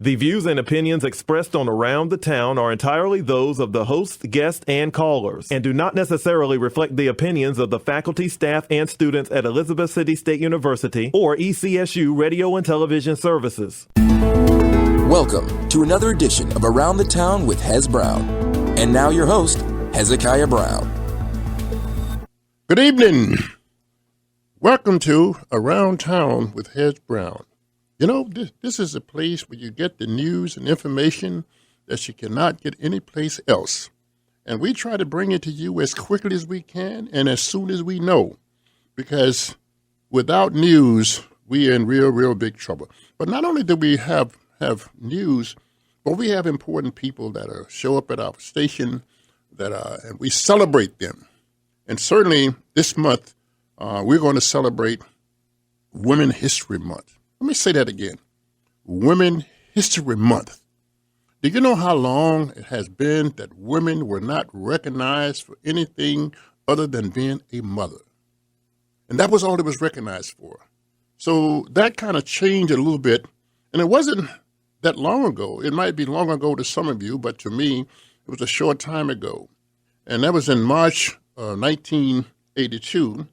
The views and opinions expressed on Around the Town are entirely those of the host, guest, and callers, and do not necessarily reflect the opinions of the faculty, staff, and students at Elizabeth City State University or ECSU Radio and Television Services. Welcome to another edition of Around the Town with Hez Brown. And now your host, Hezekiah Brown. Good evening. Welcome to Around Town with Hez Brown. You know, this is a place where you get the news and information that you cannot get anyplace else. And we try to bring it to you as quickly as we can and as soon as we know. Because without news, we are in real big trouble. But not only do we have news, but we have important people that show up at our station and we celebrate them. And certainly this month, we're going to celebrate Women History Month. Let me say that again. Women History Month. Do you know how long it has been that women were not recognized for anything other than being a mother? And that was all it was recognized for. So that kind of changed a little bit. And it wasn't that long ago. It might be long ago to some of you, but to me, it was a short time ago. And that was in March 1982.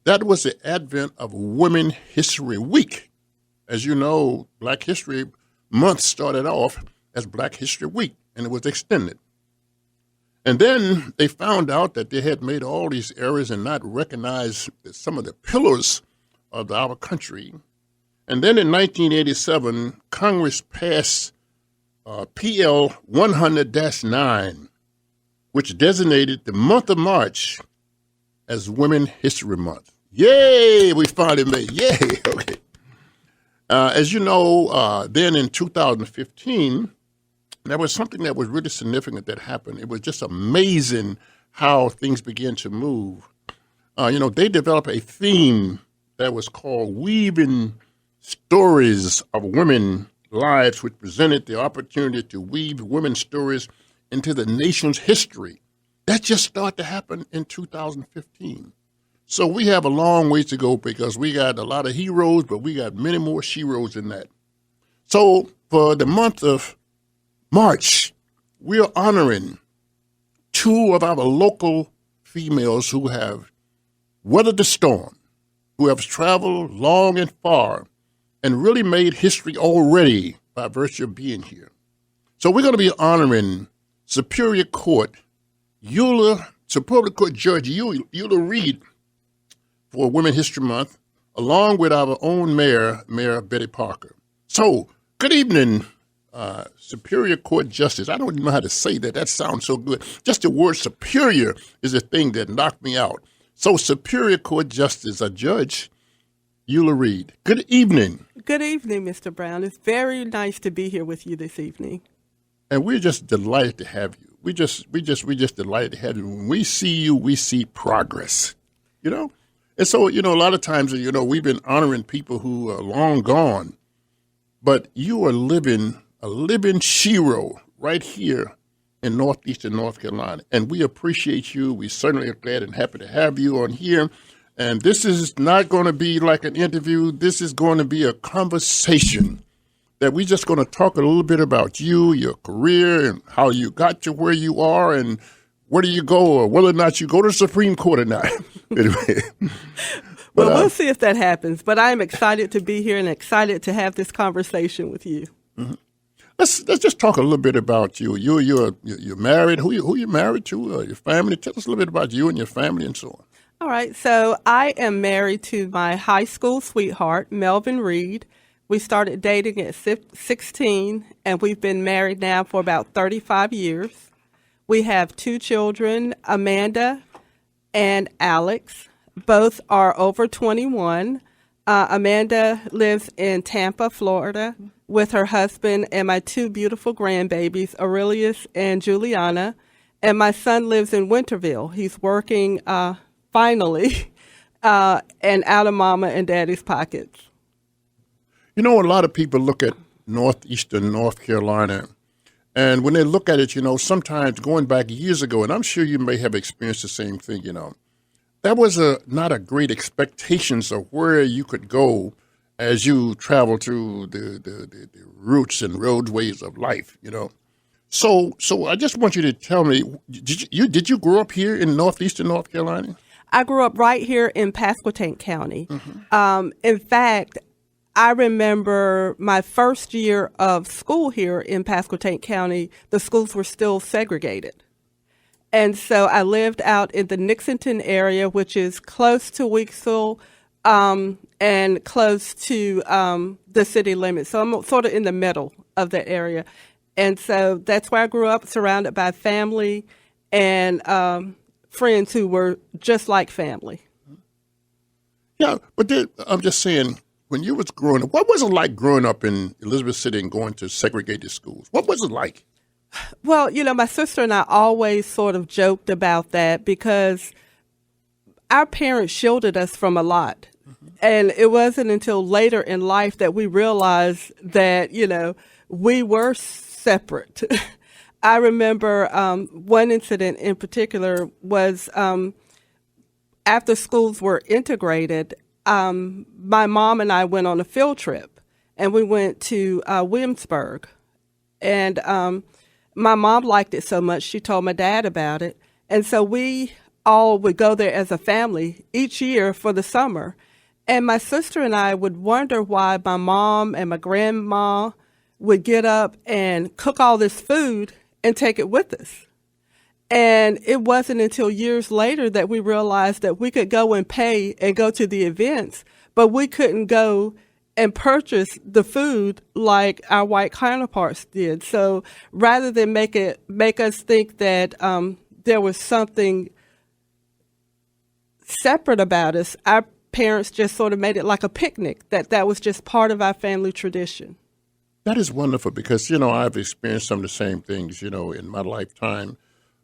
That was the advent of Women History Week. As you know, Black History Month started off as Black History Week, and it was extended. And then they found out that they had made all these errors and not recognized some of the pillars of our country. And then in 1987, Congress passed PL 100-9, which designated the month of March as Women History Month. Yay! We finally made it. Yay! Okay. As you know, then in 2015, there was something that was really significant that happened. It was just amazing how things began to move. They developed a theme that was called Weaving Stories of Women Lives, which presented the opportunity to weave women's stories into the nation's history. That just started to happen in 2015. So we have a long ways to go because we got a lot of heroes, but we got many more sheroes than that. So for the month of March, we are honoring two of our local females who have weathered the storm, who have traveled long and far, and really made history already by virtue of being here. So we're going to be honoring Superior Court Judge Eula Reid for Women History Month, along with our own Mayor Betty Parker. So, good evening, Superior Court Justice. I don't even know how to say that. That sounds so good. Just the word superior is the thing that knocked me out. So, Superior Court Justice, Judge Eula Reid. Good evening. Good evening, Mr. Brown. It's very nice to be here with you this evening. And we're just delighted to have you. We just delighted to have you. When we see you, we see progress, And so, a lot of times, we've been honoring people who are long gone, but you are a living shero right here in Northeastern North Carolina. And we appreciate you. We certainly are glad and happy to have you on here. And this is not going to be like an interview. This is going to be a conversation that we're just going to talk a little bit about you, your career, and how you got to where you are, and where do you go, or whether or not you go to the Supreme Court or not. Anyway. Well, we'll see if that happens. But I'm excited to be here and excited to have this conversation with you. Mm-hmm. Let's just talk a little bit about you. You're married. Who you married to? Your family. Tell us a little bit about you and your family and so on. All right. So I am married to my high school sweetheart, Melvin Reid. We started dating at 16, and we've been married now for about 35 years. We have two children, Amanda and Alex. Both are over 21. Amanda lives in Tampa, Florida, with her husband and my two beautiful grandbabies, Aurelius and Juliana. And my son lives in Winterville. He's working finally and out of mama and daddy's pockets. A lot of people look at Northeastern North Carolina, and when they look at it, sometimes going back years ago, and I'm sure you may have experienced the same thing, that was not a great expectations of where you could go as you travel through the routes and roadways of life, you know. So I just want you to tell me, did you grow up here in northeastern North Carolina? I grew up right here in Pasquotank County. In fact, I remember my first year of school here in Pasquotank County, the schools were still segregated. And so I lived out in the Nixonton area, which is close to Weeksville and close to the city limits. So I'm sort of in the middle of the area. And so that's where I grew up, surrounded by family and friends who were just like family. Yeah, but I'm just saying, when you was growing up, what was it like growing up in Elizabeth City and going to segregated schools? What was it like? Well, you know, my sister and I always sort of joked about that because our parents shielded us from a lot. And it wasn't until later in life that we realized that, you know, we were separate. I remember one incident in particular was after schools were integrated, my mom and I went on a field trip, and we went to Williamsburg. And my mom liked it so much, she told my dad about it. And so we all would go there as a family each year for the summer. And my sister and I would wonder why my mom and my grandma would get up and cook all this food and take it with us. And it wasn't until years later that we realized that we could go and pay and go to the events, but we couldn't go and purchase the food like our white counterparts did. So rather than make us think that there was something separate about us, our parents just sort of made it like a picnic, that was just part of our family tradition. That is wonderful because, you know, I've experienced some of the same things, you know, in my lifetime.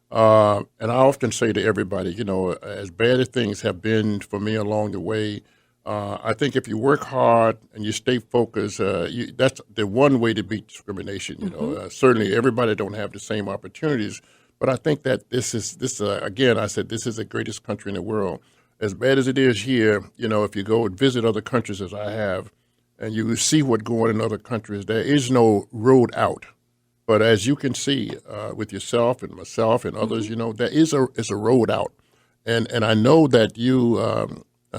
And I often say to everybody, you know, as bad as things have been for me along the way, I think if you work hard and you stay focused, that's the one way to beat discrimination. You know, certainly everybody don't have the same opportunities, but I think that this again, I said this is the greatest country in the world. As bad as it is here, you know, if you go and visit other countries as I have, and you see what's going on in other countries, there is no road out. But as you can see with yourself and myself and others, you know, there is a road out. And I know that you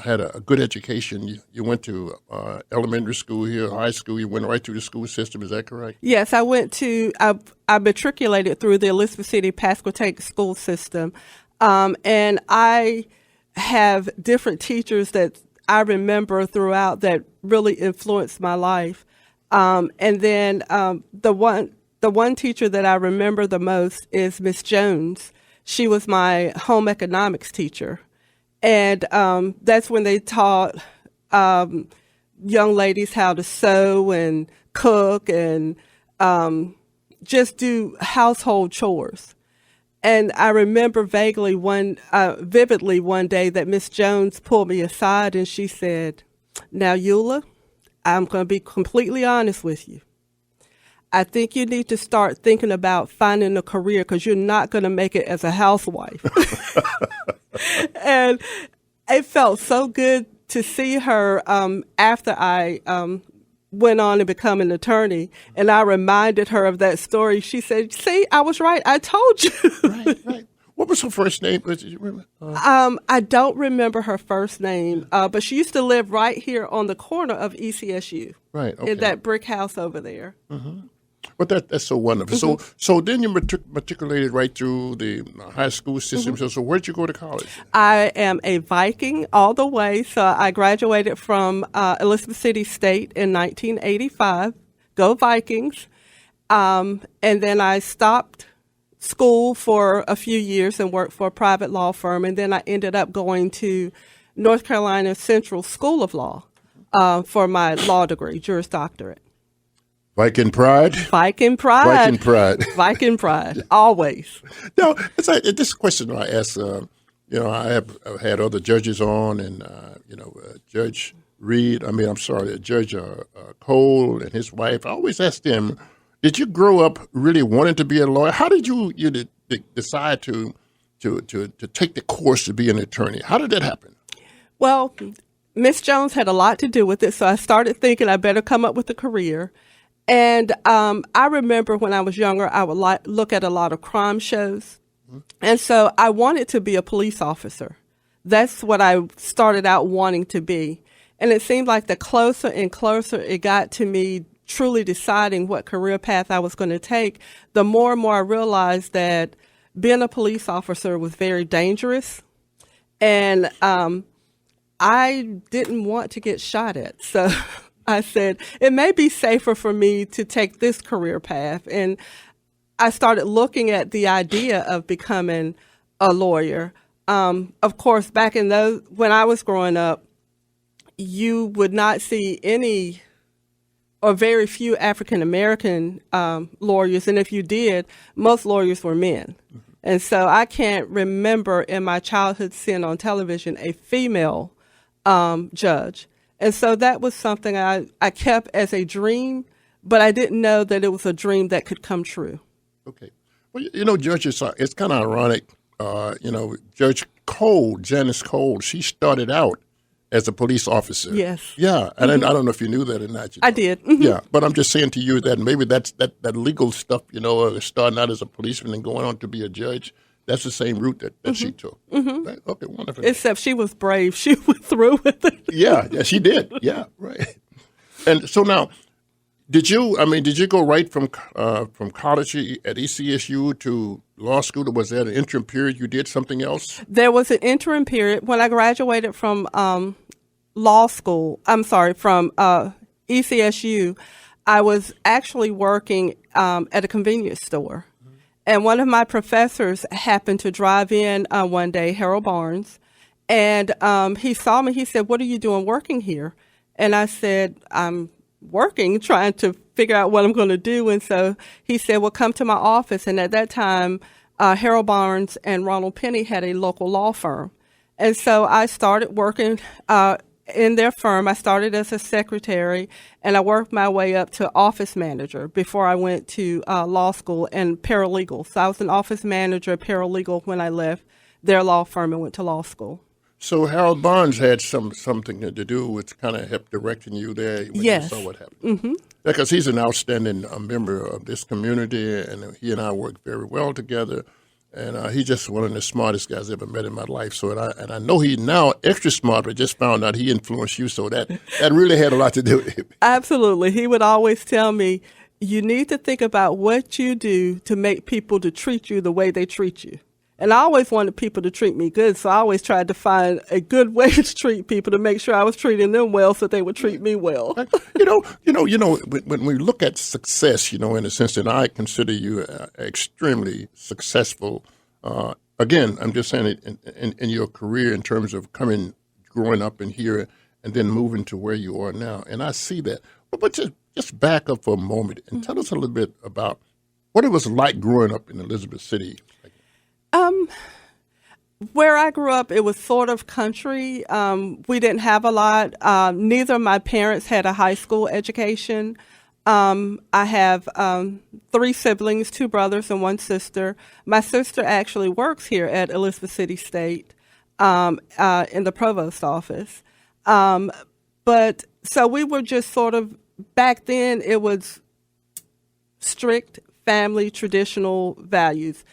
had a good education. You went to elementary school here, high school. You went right through the school system. Is that correct? Yes, I matriculated through the Elizabeth City Pasquotank school system. And I have different teachers that I remember throughout that really influenced my life. And then the one teacher that I remember the most is Miss Jones. She was my home economics teacher. And that's when they taught young ladies how to sew and cook and just do household chores. And I remember vividly one day that Miss Jones pulled me aside and she said, "Now, Eula, I'm going to be completely honest with you. I think you need to start thinking about finding a career because you're not going to make it as a housewife." And it felt so good to see her after I went on to become an attorney. And I reminded her of that story. She said, "See, I was right. I told you." Right. What was her first name? Did you remember? I don't remember her first name, but she used to live right here on the corner of ECSU. Right. Okay. In that brick house over there. Mm-hmm. But that's so wonderful. Mm-hmm. So then you matriculated right through the high school system. Mm-hmm. So where'd you go to college? I am a Viking all the way. So I graduated from Elizabeth City State in 1985. Go Vikings. And then I stopped school for a few years and worked for a private law firm. And then I ended up going to North Carolina Central School of Law for my law degree, Juris Doctorate. Viking pride? Viking pride. Viking pride. Viking pride, always. No, it's like, this question I ask, you know, I've had other judges on and, you know, Judge Reid, Judge Cole and his wife. I always ask them, did you grow up really wanting to be a lawyer? How did you decide to take the course to be an attorney? How did that happen? Well, Miss Jones had a lot to do with it, so I started thinking I better come up with a career. And I remember when I was younger, I would look at a lot of crime shows. And so I wanted to be a police officer. That's what I started out wanting to be. And it seemed like the closer and closer it got to me truly deciding what career path I was going to take, the more and more I realized that being a police officer was very dangerous. And I didn't want to get shot at. So I said, it may be safer for me to take this career path. And I started looking at the idea of becoming a lawyer. Of course, back in when I was growing up, you would not see any or very few African-American lawyers. And if you did, most lawyers were men. Mm-hmm. And so I can't remember in my childhood seeing on television a female judge. And so that was something I kept as a dream, but I didn't know that it was a dream that could come true. Okay. Well, judges, it's kind of ironic. Judge Cole, Janice Cole, she started out as a police officer. Yes. Yeah. And I don't know if you knew that or not. I did. Mm-hmm. Yeah. But I'm just saying to you that maybe that's that legal stuff, starting out as a policeman and going on to be a judge. That's the same route that she took. Mm-hmm. Right? Okay, wonderful. Except she was brave. She went through with it. Yeah, she did. Yeah, right. And so now, did you go right from college at ECSU to law school, or was there an interim period you did something else? There was an interim period. When I graduated from from ECSU, I was actually working at a convenience store. And one of my professors happened to drive in one day, Harold Barnes, and he saw me. He said, "What are you doing working here?" And I said, "I'm working, trying to figure out what I'm going to do." And so he said, "Well, come to my office." And at that time, Harold Barnes and Ronald Penny had a local law firm. And so I started working in their firm. I started as a secretary, and I worked my way up to office manager before I went to law school and paralegal. So I was an office manager, paralegal when I left their law firm and went to law school. So Harold Barnes had something to do with kind of help directing you there when yes. you saw what happened. Mm-hmm. Because he's an outstanding member of this community, and he and I work very well together. And he's just one of the smartest guys I've ever met in my life. So, and I know he's now extra smart, but just found out he influenced you. So that really had a lot to do with it. Absolutely. He would always tell me, you need to think about what you do to make people to treat you the way they treat you. And I always wanted people to treat me good, so I always tried to find a good way to treat people to make sure I was treating them well so they would treat me well. When we look at success, in a sense that I consider you extremely successful. Again, I'm just saying it in your career in terms of growing up in here and then moving to where you are now. And I see that. But just back up for a moment and tell us a little bit about what it was like growing up in Elizabeth City. Where I grew up, it was sort of country. We didn't have a lot. Neither of my parents had a high school education. I have 3 siblings, 2 brothers and 1 sister. My sister actually works here at Elizabeth City State in the provost office. But so we were just sort of, back then it was strict family traditional values.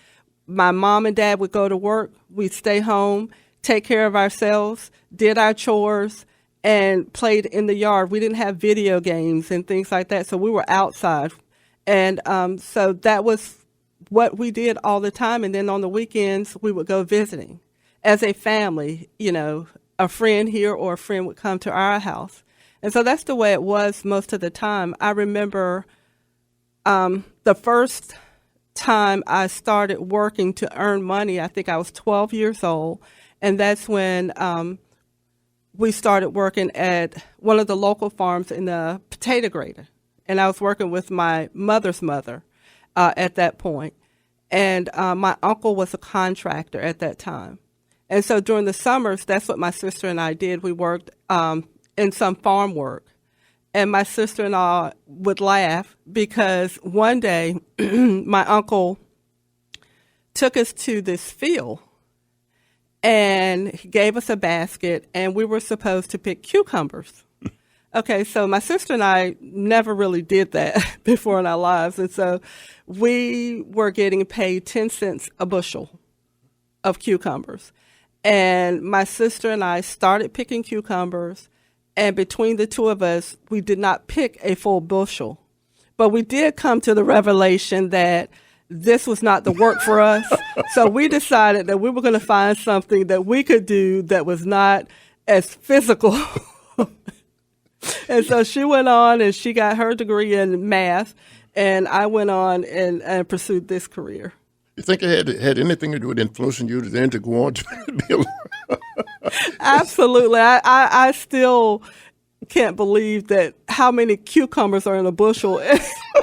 My mom and dad would go to work, we'd stay home, take care of ourselves, did our chores, and played in the yard. We didn't have video games and things like that, so we were outside. And so that was what we did all the time. And then on the weekends, we would go visiting as a family, a friend here or a friend would come to our house. And so that's the way it was most of the time. I remember the first time I started working to earn money, I think I was 12 years old, and that's when we started working at one of the local farms in the potato grader, and I was working with my mother's mother at that point, and my uncle was a contractor at that time, and so during the summers, that's what my sister and I did. We worked in some farm work. And my sister-in-law would laugh because one day my uncle took us to this field, and he gave us a basket, and we were supposed to pick cucumbers. Okay, so my sister and I never really did that before in our lives, and so we were getting paid 10 cents a bushel of cucumbers. And my sister and I started picking cucumbers, and between the two of us, we did not pick a full bushel. But we did come to the revelation that this was not the work for us. So we decided that we were going to find something that we could do that was not as physical. And so she went on and she got her degree in math, and I went on and pursued this career. You think it had anything to do with influencing you then to go on to be a Absolutely. I still can't believe that how many cucumbers are in a bushel,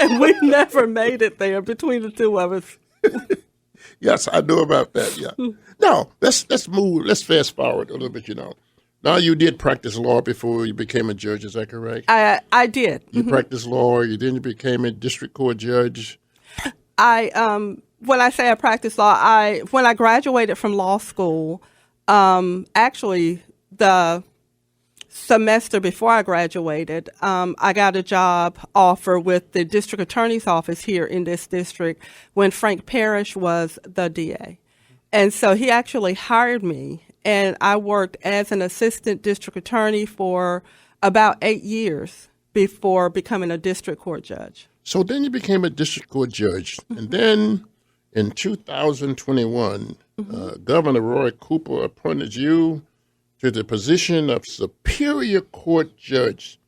and we never made it there between the two of us. Yes, I know about that. Yeah. Now let's move. Let's fast forward a little bit. Now you did practice law before you became a judge. Is that correct? I did. You practiced law. You became a district court judge. When I say I practiced law, when I graduated from law school, actually the semester before I graduated, I got a job offer with the district attorney's office here in this district when Frank Parrish was the DA. And so he actually hired me, and I worked as an assistant district attorney for about 8 years before becoming a district court judge. So then you became a district court judge. And then in 2021, Governor Roy Cooper appointed you to the position of Superior Court Judge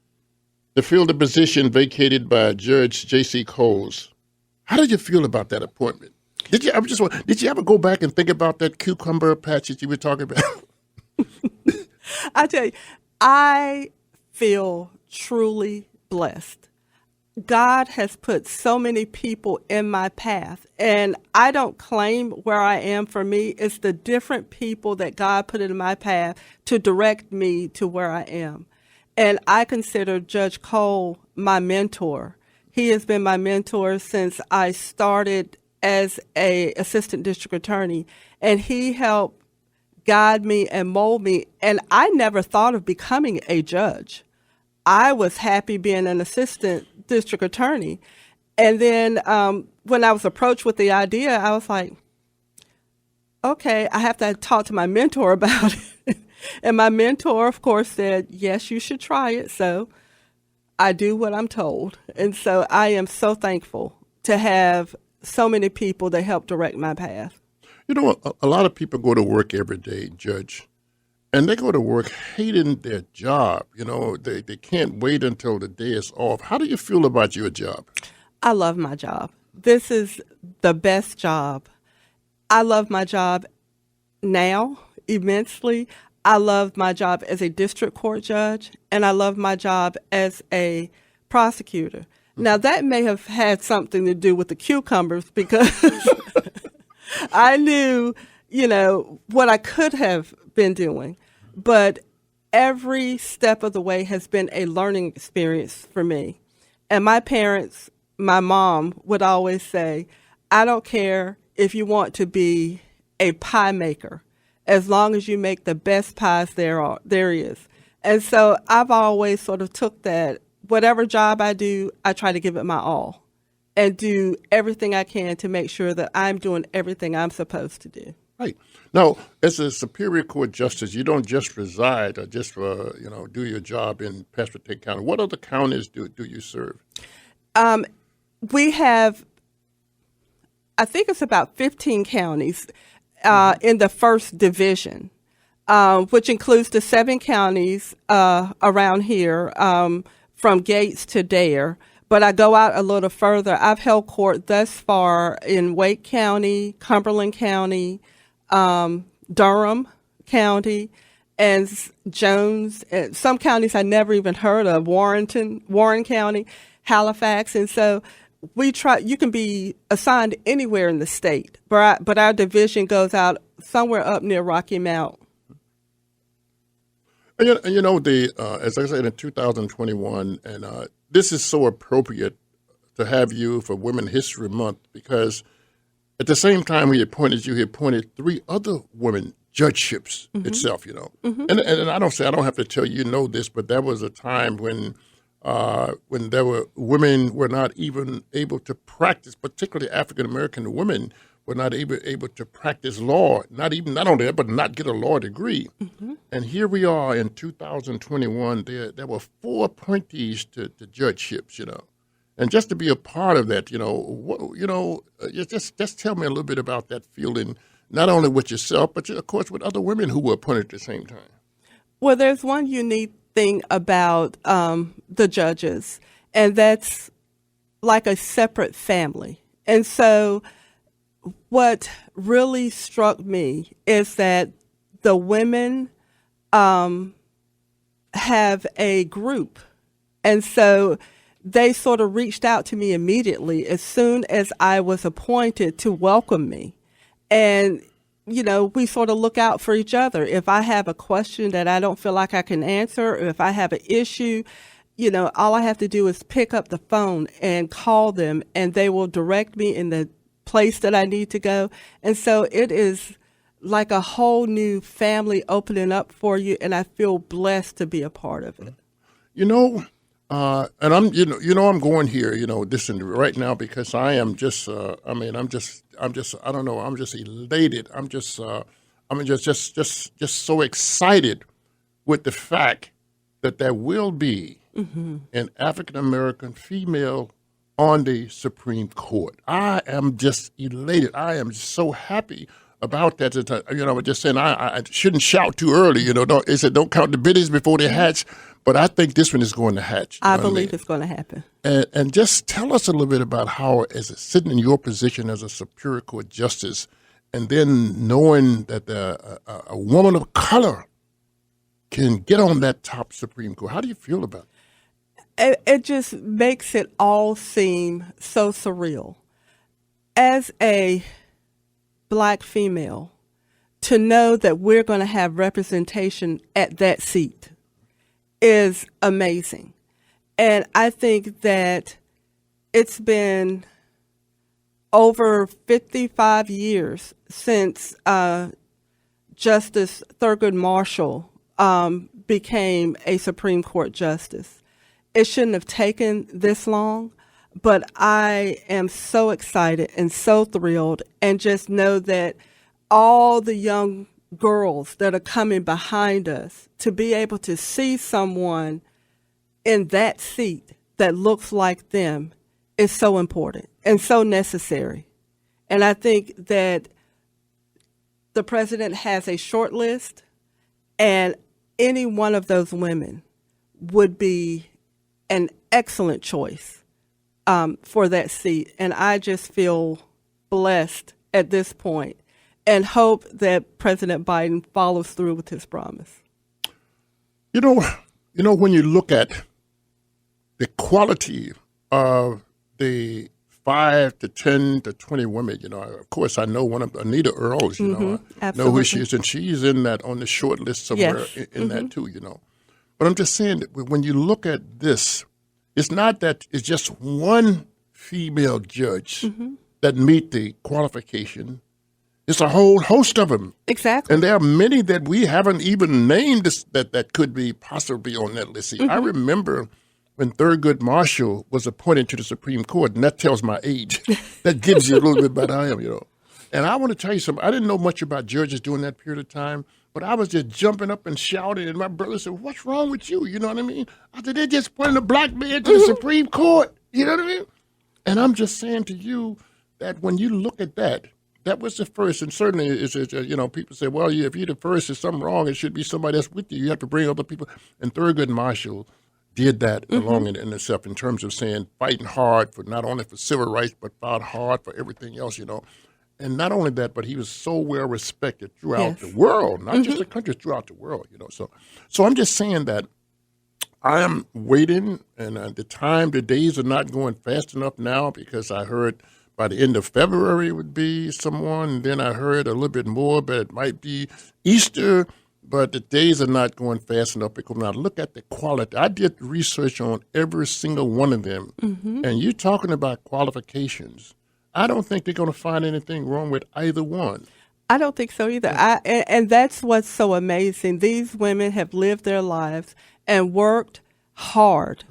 to fill the position vacated by Judge J.C. Coles. How did you feel about that appointment? Did you ever go back and think about that cucumber patch that you were talking about? I tell you, I feel truly blessed. God has put so many people in my path, and I don't claim where I am for me. It's the different people that God put in my path to direct me to where I am. And I consider Judge Cole my mentor. He has been my mentor since I started as an assistant district attorney, and he helped guide me and mold me. And I never thought of becoming a judge. I was happy being an assistant district attorney. And then when I was approached with the idea, I was like, okay, I have to talk to my mentor about it. And my mentor, of course, said, yes, you should try it. So I do what I'm told. And so I am so thankful to have so many people that help direct my path. A lot of people go to work every day, Judge, and they go to work hating their job. They can't wait until the day is off. How do you feel about your job? I love my job. This is the best job. I love my job now immensely. I love my job as a district court judge, and I love my job as a prosecutor. Now, that may have had something to do with the cucumbers because I knew, what I could have been doing. But every step of the way has been a learning experience for me. And my parents, my mom would always say, I don't care if you want to be a pie maker, as long as you make the best pies there is. And so I've always sort of took that. Whatever job I do, I try to give it my all and do everything I can to make sure that I'm doing everything I'm supposed to do. Right. Now, as a Superior Court Justice, you don't just reside or just, do your job in Pasquotank County. What other counties do you serve? We have, I think it's about 15 counties in the first division, which includes the 7 counties around here, from Gates to Dare, but I go out a little further. I've held court thus far in Wake County, Cumberland County, Durham County, and Jones. Some counties I never even heard of, Warren County, Halifax. And so we try, you can be assigned anywhere in the state, but our division goes out somewhere up near Rocky Mount. And as I said, in 2021, and this is so appropriate to have you for Women History Month because at the same time he appointed 3 other women judgeships itself, And I don't have to tell you, this, but there was a time when there were women were not even able to practice, particularly African American women were not able to practice law, not only that, but not get a law degree. And here we are in 2021. There were 4 appointees to judgeships, and just to be a part of that, just tell me a little bit about that feeling, not only with yourself, but of course with other women who were appointed at the same time. Well, there's one unique thing about the judges, and that's like a separate family. And so what really struck me is that the women have a group. And so they sort of reached out to me immediately as soon as I was appointed to welcome me. And, we sort of look out for each other. If I have a question that I don't feel like I can answer, or if I have an issue, all I have to do is pick up the phone and call them, and they will direct me in the place that I need to go. And so it is like a whole new family opening up for you, and I feel blessed to be a part of it. And I'm, I'm going here, this and right now because I am just, I'm just elated. I'm just so excited with the fact that there will be an African American female on the Supreme Court. I am just elated. I am so happy about that. I'm just saying I shouldn't shout too early. Don't count the biddies before they hatch. But I think this one is going to hatch. I believe it's going to happen. And just tell us a little bit about how, as sitting in your position as a Superior Court Justice, and then knowing that a woman of color can get on that top Supreme Court. How do you feel about it? It just makes it all seem so surreal. As a Black female, to know that we're going to have representation at that seat is amazing. And I think that it's been over 55 years since Justice Thurgood Marshall became a Supreme Court justice. It shouldn't have taken this long, but I am so excited and so thrilled, and just know that all the young girls that are coming behind us, to be able to see someone in that seat that looks like them is so important and so necessary. And I think that the president has a short list, and any one of those women would be an excellent choice for that seat. And I just feel blessed at this point and hope that President Biden follows through with his promise. When you look at the quality of the 5 to 10 to 20 women, of course, I know one of Anita Earls, I know who she is, and she's in that on the short list somewhere in that too, But I'm just saying that when you look at this, it's not that it's just one female judge that meet the qualification. It's a whole host of them. Exactly. And there are many that we haven't even named that could be possibly on that list. See, I remember when Thurgood Marshall was appointed to the Supreme Court, and that tells my age. That gives you a little bit about how I am, And I want to tell you something. I didn't know much about judges during that period of time, but I was just jumping up and shouting, and my brother said, "What's wrong with you?" You know what I mean? I said, "They're just appointing a Black man to the Supreme Court." You know what I mean? And I'm just saying to you that when you look at that, that was the first, and certainly, people say, well, if you're the first, there's something wrong. It should be somebody else with you. You have to bring other people. And Thurgood Marshall did that along in itself in terms of saying fighting hard for not only for civil rights, but fought hard for everything else, And not only that, but he was so well respected throughout the world, not just the country, throughout the world, So I'm just saying that I am waiting, and the days are not going fast enough now, because I heard by the end of February would be someone, and then I heard a little bit more, but it might be Easter, but the days are not going fast enough. Because now look at the quality. I did research on every single one of them, and you're talking about qualifications. I don't think they're going to find anything wrong with either one. I don't think so either. And that's what's so amazing. These women have lived their lives and worked hard.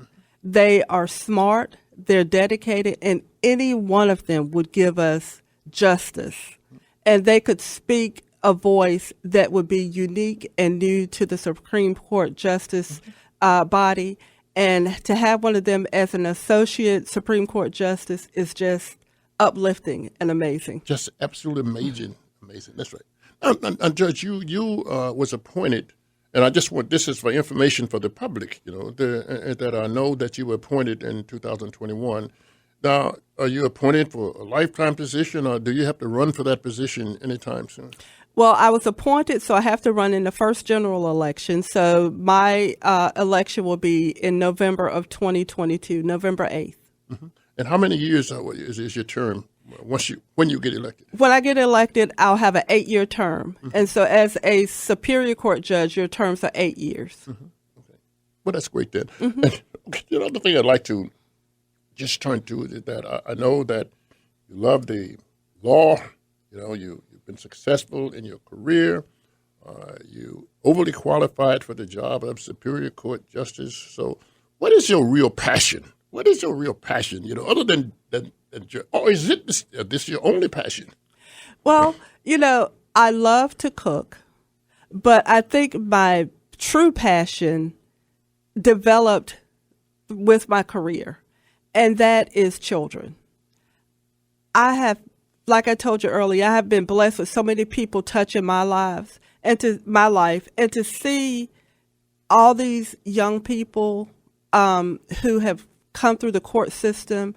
They are smart, they're dedicated, and any one of them would give us justice. And they could speak a voice that would be unique and new to the Supreme Court justice body. And to have one of them as an associate Supreme Court justice is just uplifting and amazing. Just absolutely amazing. Amazing. That's right. Now, Judge, you was appointed, and I just want, this is for information for the public, that I know that you were appointed in 2021. Now, are you appointed for a lifetime position, or do you have to run for that position anytime soon? Well, I was appointed, so I have to run in the first general election. So my election will be in November of 2022, November 8th. Mm-hmm. And how many years is your term when you get elected? When I get elected, I'll have an 8-year term. Mm-hmm. And so as a Superior Court judge, your terms are 8 years. Mm-hmm. Okay. Well, that's great then. Mm-hmm. And, the other thing I'd like to just turn to is that I know that you love the law. You've been successful in your career. You overly qualified for the job of Superior Court Justice. So what is your real passion? What is your real passion, other than or is this your only passion? Well, I love to cook, but I think my true passion developed with my career, and that is children. Like I told you earlier, I have been blessed with so many people touching my life, and to see all these young people who have come through the court system,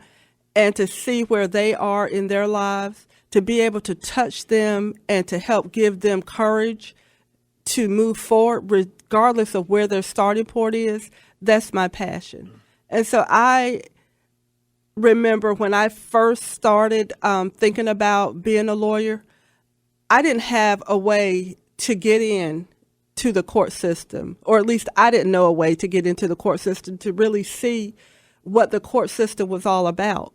and to see where they are in their lives, to be able to touch them and to help give them courage to move forward regardless of where their starting point is, that's my passion. And so I remember when I first started thinking about being a lawyer, I didn't have a way to get in to the court system, or at least I didn't know a way to get into the court system to really see what the court system was all about.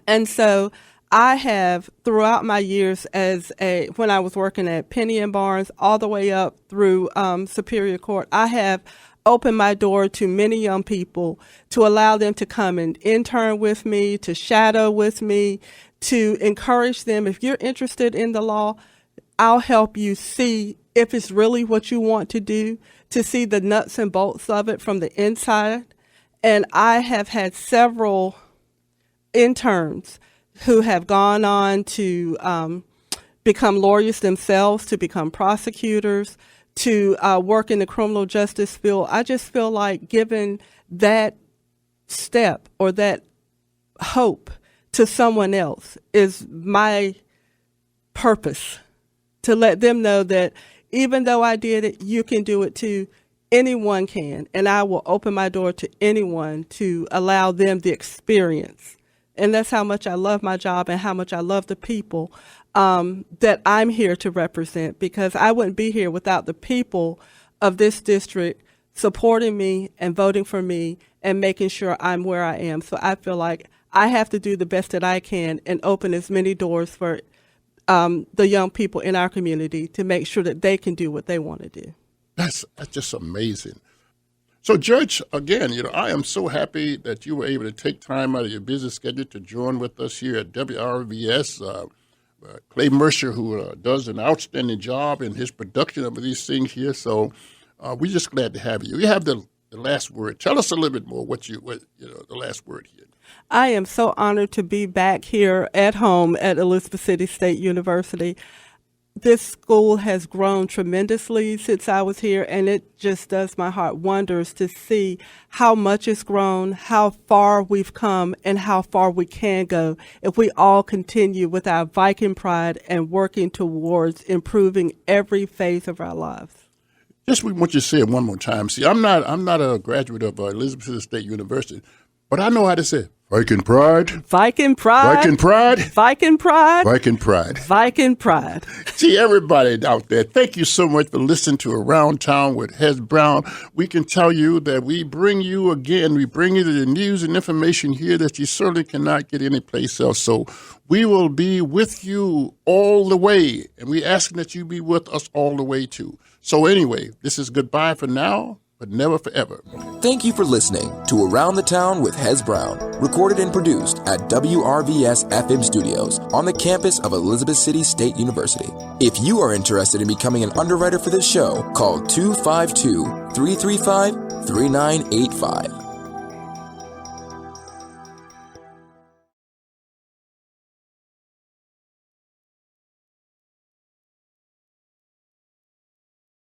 And so I have, throughout my years when I was working at Penny and Barnes, all the way up through Superior Court, I have opened my door to many young people to allow them to come and intern with me, to shadow with me, to encourage them. If you're interested in the law, I'll help you see if it's really what you want to do, to see the nuts and bolts of it from the inside. And I have had several interns who have gone on to become lawyers themselves, to become prosecutors, to work in the criminal justice field. I just feel like giving that step or that hope to someone else is my purpose, to let them know that even though I did it, you can do it too. Anyone can, and I will open my door to anyone to allow them the experience. And that's how much I love my job and how much I love the people that I'm here to represent, because I wouldn't be here without the people of this district supporting me and voting for me and making sure I'm where I am. So I feel like I have to do the best that I can and open as many doors for the young people in our community to make sure that they can do what they want to do. That's just amazing. So, Judge, again, I am so happy that you were able to take time out of your busy schedule to join with us here at WRVS. Clay Mercer, who does an outstanding job in his production of these things here. So we're just glad to have you. You have the last word. Tell us a little bit more what the last word here. I am so honored to be back here at home at Elizabeth City State University. This school has grown tremendously since I was here, and it just does my heart wonders to see how much it's grown, how far we've come, and how far we can go if we all continue with our Viking pride and working towards improving every phase of our lives. Just we want you to say it one more time. See, I'm not a graduate of Elizabeth City State University, but I know how to say Viking pride. Viking pride. Viking pride. Viking pride. Viking pride. Viking pride. See, everybody out there, thank you so much for listening to Around Town with Hez Brown. We can tell you that we bring you the news and information here that you certainly cannot get anyplace else. So we will be with you all the way, and we ask that you be with us all the way too. So anyway, this is goodbye for now, but never forever. Thank you for listening to Around the Town with Hez Brown, recorded and produced at WRVS-FM Studios on the campus of Elizabeth City State University. If you are interested in becoming an underwriter for this show, call 252-335-3985.